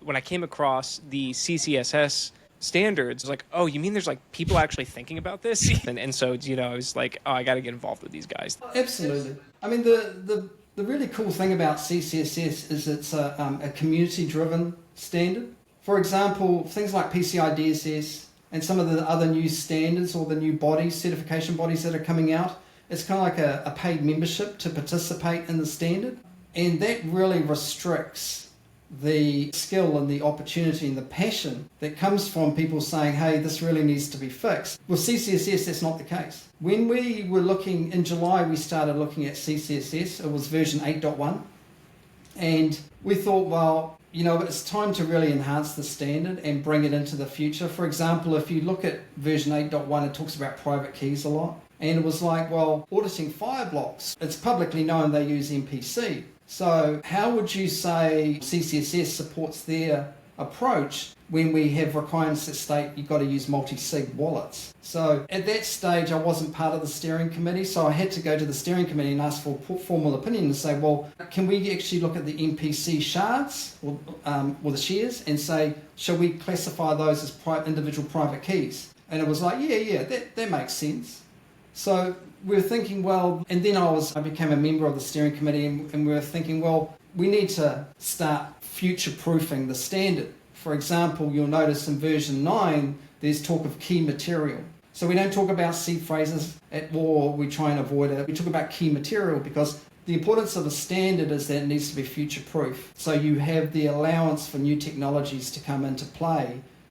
when I came across the CCSS standards, I was like, oh, you mean there's like people actually thinking about this? And so, I was like, oh, I got to get involved with these guys. Absolutely. I mean, the really cool thing about CCSS is it's a community-driven standard. For example, things like PCI DSS and some of the other new standards or the new bodies, certification bodies that are coming out, it's kind of like a paid membership to participate in the standard. And that really restricts the skill and the opportunity and the passion that comes from people saying, hey, this really needs to be fixed. With CCSS, that's not the case. When we were looking, in July, we started looking at CCSS. It was version 8.1. And we thought, well, it's time to really enhance the standard and bring it into the future. For example, if you look at version 8.1, it talks about private keys a lot. And it was like, well, auditing fire blocks, it's publicly known they use MPC. So how would you say CCSS supports their approach when we have requirements that state you've got to use multi-sig wallets? So at that stage, I wasn't part of the steering committee, so I had to go to the steering committee and ask for a formal opinion and say, well, can we actually look at the MPC shards or the shares and say, shall we classify those as individual private keys? And it was like, yeah, that makes sense. So we were thinking, well, and then I became a member of the steering committee, and we were thinking, well, we need to start future-proofing the standard. For example, you'll notice in version 9, there's talk of key material. So we don't talk about C phrases at war, we try and avoid it. We talk about key material because the importance of a standard is that it needs to be future-proof. So you have the allowance for new technologies to come into play